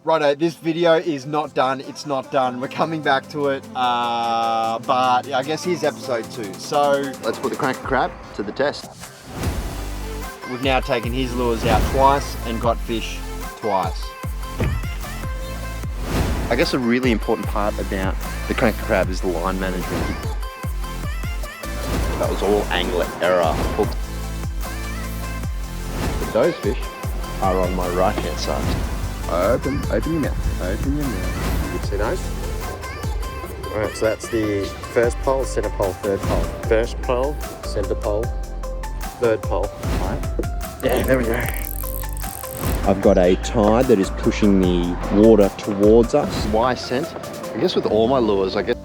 Righto, this video is not done. It's not done. We're coming back to it, but I guess here's episode 2. So let's put the Cranka Crab to the test. We've now taken his lures out twice and got fish twice. I guess a really important part about the Cranka Crab is the line management. That was all angler error. But those fish are on my right hand side. Open your mouth, open your mouth. You can see those? Alright, so that's the first pole, center pole, third pole. First pole, center pole, third pole. Alright. Yeah, there we go. I've got a tide that is pushing the water towards us. Why scent? I guess with all my lures, I guess.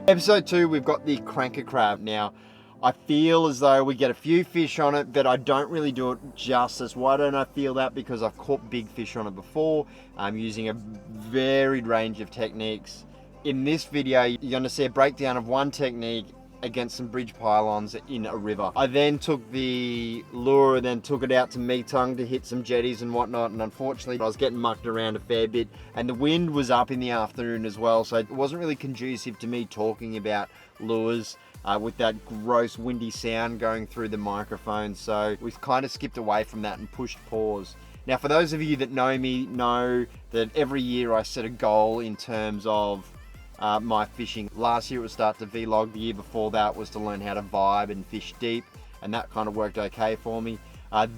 Episode 2, we've got the Cranka Crab. Now, I feel as though we get a few fish on it, but I don't really do it justice. Why don't I feel that? Because I've caught big fish on it before. I'm using a varied range of techniques. In this video, you're going to see a breakdown of one technique against some bridge pylons in a river. I then took the lure and then took it out to Meetung to hit some jetties and whatnot, and unfortunately I was getting mucked around a fair bit, and the wind was up in the afternoon as well, so it wasn't really conducive to me talking about lures with that gross windy sound going through the microphone. So we kind of skipped away from that and pushed pause. Now, for those of you that know me, know that every year I set a goal in terms of my fishing. Last year it was start to vlog. The year before that was to learn how to vibe and fish deep, and that kind of worked okay for me.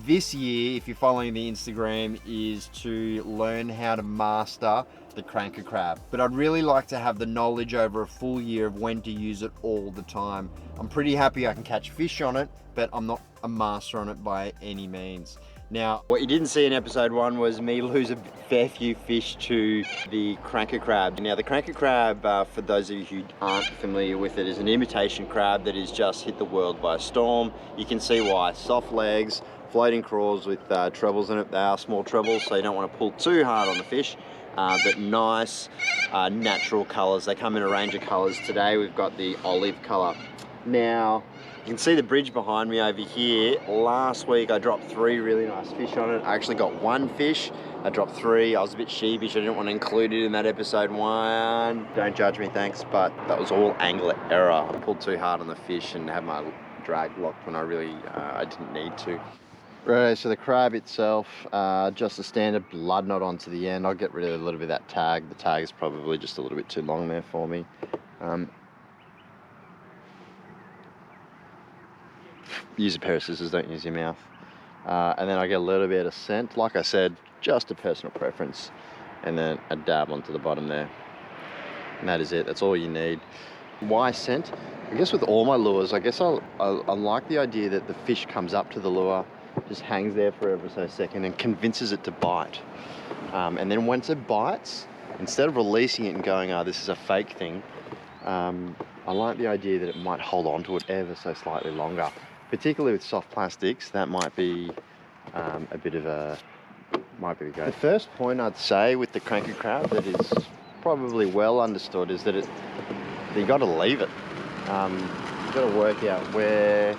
This year, if you're following the Instagram, is to learn how to master the Cranka Crab. But I'd really like to have the knowledge over a full year of when to use it all the time. I'm pretty happy I can catch fish on it, but I'm not a master on it by any means. Now, what you didn't see in episode 1 was me lose a fair few fish to the Cranka Crab. Now, the Cranka Crab, for those of you who aren't familiar with it, is an imitation crab that has just hit the world by storm. You can see why. Soft legs, floating crawls with trebles in it. They are small trebles, so you don't want to pull too hard on the fish, but nice, natural colors. They come in a range of colors. Today, we've got the olive color. Now, you can see the bridge behind me over here. Last week I dropped 3 really nice fish on it. I actually got 1 fish. I dropped 3. I was a bit sheepish. I didn't want to include it in that episode 1. Don't judge me, thanks, but that was all angler error. I pulled too hard on the fish and had my drag locked when I really I didn't need to. Right, so the crab itself, just a standard blood knot onto the end. I'll get rid of a little bit of that tag. The tag is probably just a little bit too long there for me. Use a pair of scissors, don't use your mouth. And then I get a little bit of scent. Like I said, just a personal preference. And then a dab onto the bottom there. And that is it, that's all you need. Why scent? I guess with all my lures, I guess I like the idea that the fish comes up to the lure, just hangs there for ever so second and convinces it to bite. And then once it bites, instead of releasing it and going, oh, this is a fake thing, I like the idea that it might hold on to it ever so slightly longer. Particularly with soft plastics, that might be a bit of a, might be the go. The first point I'd say with the Cranka Crab that is probably well understood is that you got to leave it. You've got to work out where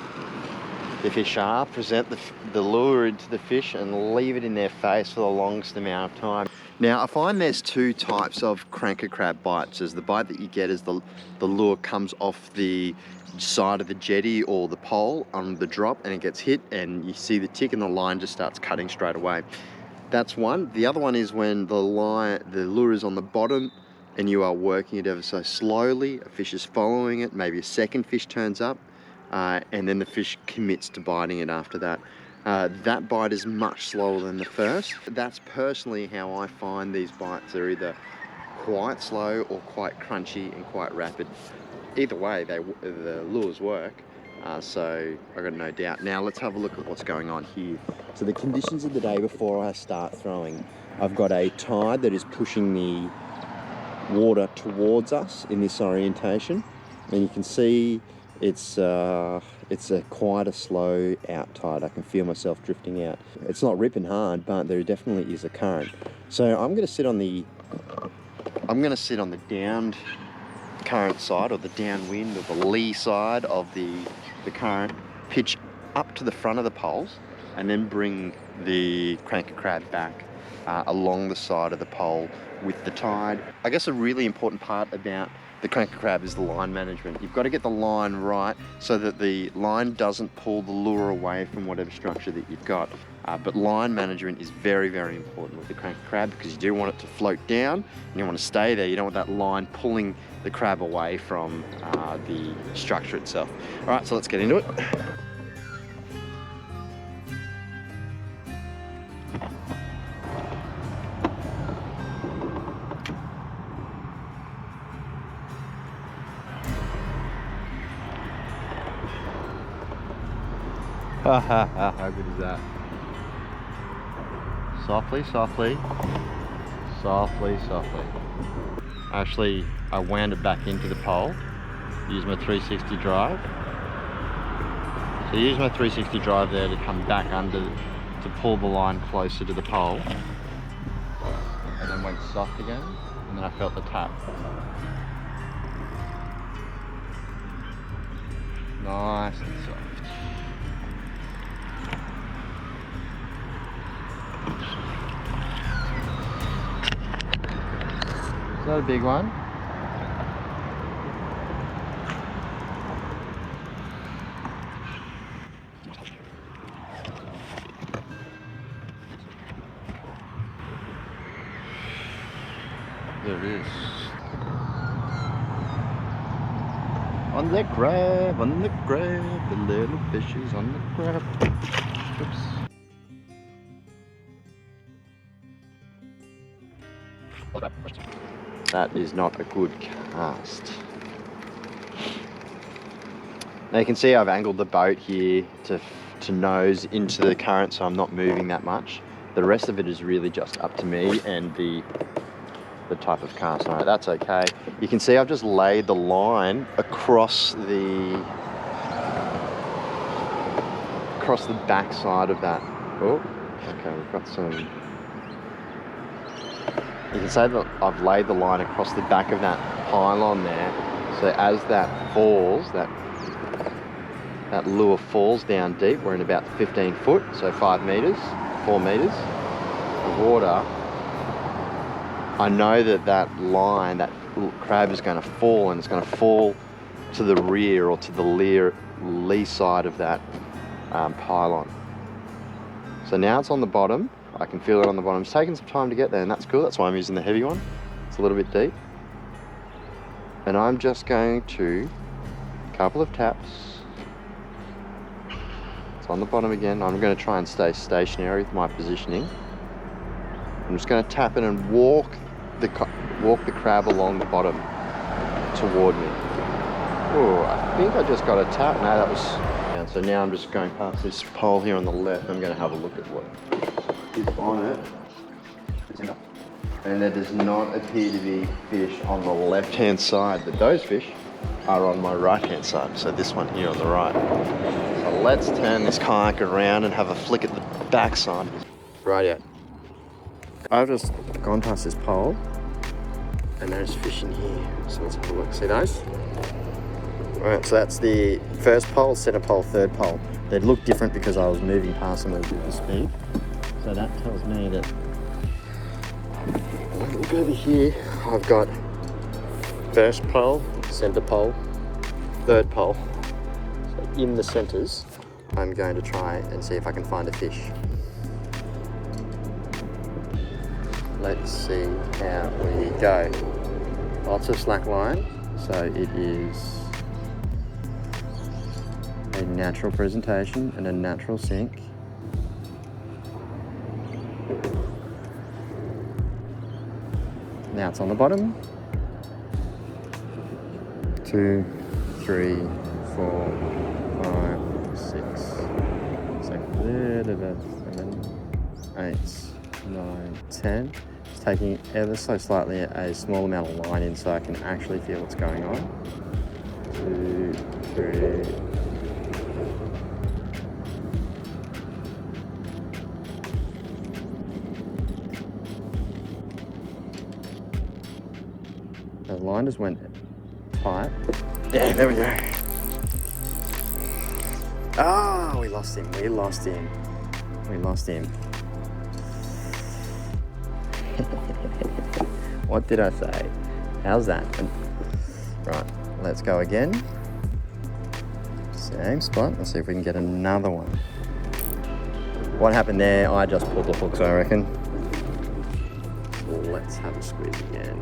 the fish are, present the lure into the fish and leave it in their face for the longest amount of time. Now, I find there's 2 types of Cranka Crab bites. There's the bite that you get as the lure comes off the side of the jetty or the pole on the drop and it gets hit and you see the tick and the line just starts cutting straight away. That's one. The other one is when the lure is on the bottom and you are working it ever so slowly. A fish is following it, maybe a second fish turns up, and then the fish commits to biting it after that. That bite is much slower than the first. That's personally how I find these bites. They're either quite slow or quite crunchy and quite rapid. Either way, the lures work, so I've got no doubt. Now let's have a look at what's going on here. So the conditions of the day before I start throwing, I've got a tide that is pushing the water towards us in this orientation, and you can see it's quite a slow out tide. I can feel myself drifting out. It's not ripping hard, but there definitely is a current. So I'm going to sit on the downed current side, or the downwind, or the lee side of the current, pitch up to the front of the poles and then bring the Cranka Crab back along the side of the pole with the tide. I guess a really important part about the Cranka Crab is the line management. You've got to get the line right so that the line doesn't pull the lure away from whatever structure that you've got. But line management is very, very important with the Cranka Crab because you do want it to float down and you want to stay there. You don't want that line pulling the crab away from the structure itself. All right, so let's get into it. How good is that? Softly, softly, softly, softly. Actually, I wound it back into the pole, use my 360 drive. So use my 360 drive there to come back under, to pull the line closer to the pole. And then went soft again, and then I felt the tap. Nice and soft. Is that a big one? There it is. On the crab, the little fishes on the crab. Oops. That is not a good cast. Now you can see I've angled the boat here to nose into the current, so I'm not moving that much. The rest of it is really just up to me and the type of cast. All right, that's okay. You can see I've just laid the line across the back side of that. Oh, okay, we've got some. You can say that I've laid the line across the back of that pylon there, so as that falls, that lure falls down deep, we're in about 15 foot, so 4 meters of water, I know that line, that crab is going to fall, and it's going to fall to the rear or to the lee side of that pylon. So now it's on the bottom. I can feel it on the bottom. It's taking some time to get there, and that's cool. That's why I'm using the heavy one. It's a little bit deep. And I'm just going to, a couple of taps. It's on the bottom again. I'm going to try and stay stationary with my positioning. I'm just going to tap it and walk the crab along the bottom toward me. Oh, I think I just got a tap. No, that was... So now I'm just going past this pole here on the left. I'm going to have a look at what is on it. And there does not appear to be fish on the left-hand side, but those fish are on my right-hand side. So this one here on the right. So let's turn this kayak around and have a flick at the back side. Rightio. I've just gone past this pole and there's fish in here. So let's have a look. See those? Alright, so that's the first pole, center pole, third pole. They look different because I was moving past them at a bit of speed. So that tells me that, look over here, I've got first pole, center pole, third pole. So in the centers, I'm going to try and see if I can find a fish. Let's see how we go. Lots of slack line, so it is a natural presentation and a natural sink. Now it's on the bottom. 2, 3, 4, 5, 6, 7, 8, 9, 10. It's taking ever so slightly a small amount of line in so I can actually feel what's going on. 2, 3. The line just went tight. Yeah, there we go. Ah, we lost him. We lost him. We lost him. What did I say? How's that? Right, let's go again. Same spot. Let's see if we can get another one. What happened there? I just pulled the hooks, I reckon. Let's have a squeeze again.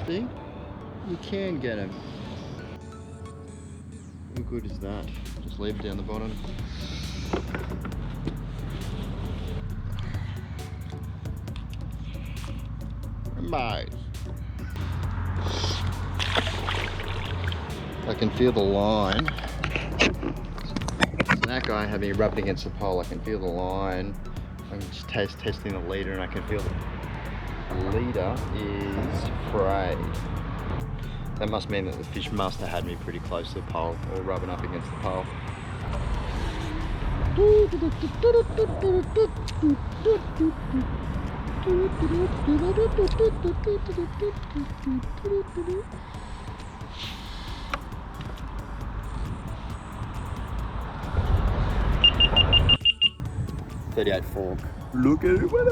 See? You can get him. How good is that? Just leave it down the bottom. Bye. I can feel the line. That guy having it rubbed against the pole, I can feel the line. I'm just testing the leader, and I can feel the leader is frayed. That must mean that the fish must have had me pretty close to the pole, or rubbing up against the pole. .38 fork. Look at it. What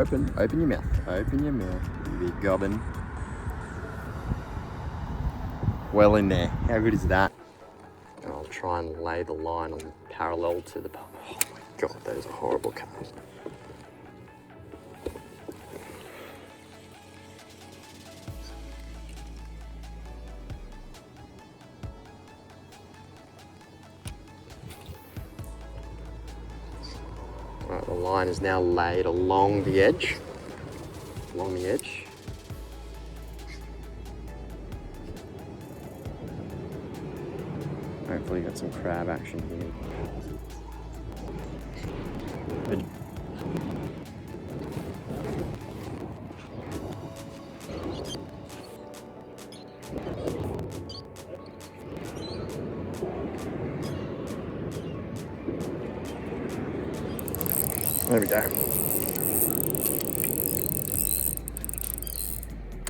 do? Open your mouth. Open your mouth. You big gobbin. Well in there. How good is that? And I'll try and lay the line on parallel to the pole. Oh my god, that is a horrible cast. Right, the line is now laid along the edge. Along the edge. Hopefully got some crab action here. Good. There we go.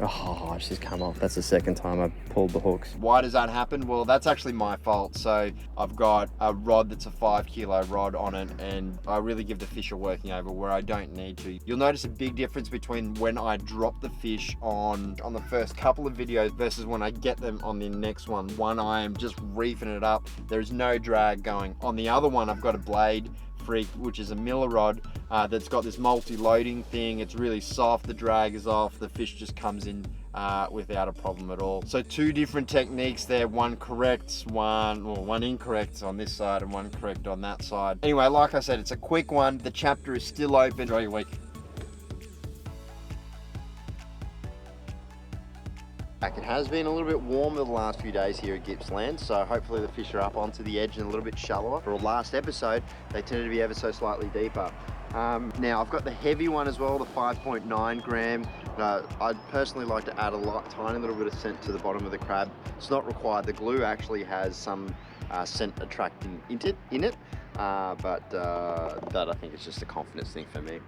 Oh, it's just come off. That's the second time I've pulled the hooks. Why does that happen? Well, that's actually my fault. So I've got a rod that's a 5 kilo rod on it, and I really give the fish a working over where I don't need to. You'll notice a big difference between when I drop the fish on the first couple of videos versus when I get them on the next one. One, I am just reefing it up. There is no drag going. On the other one, I've got a blade freak, which is a miller rod that's got this multi-loading thing. It's really soft, the drag is off, the fish just comes in without a problem at all. So two different techniques there, one correct, one incorrect on this side and one correct on that side. Anyway, like I said, it's a quick one. The chapter is still open. Enjoy your week. It has been a little bit warmer the last few days here at Gippsland, so hopefully the fish are up onto the edge and a little bit shallower. For the last episode, they tended to be ever so slightly deeper. Now I've got the heavy one as well, the 5.9 gram. I'd personally like to add a tiny little bit of scent to the bottom of the crab. It's not required. The glue actually has some scent attractant in it, but that I think is just a confidence thing for me.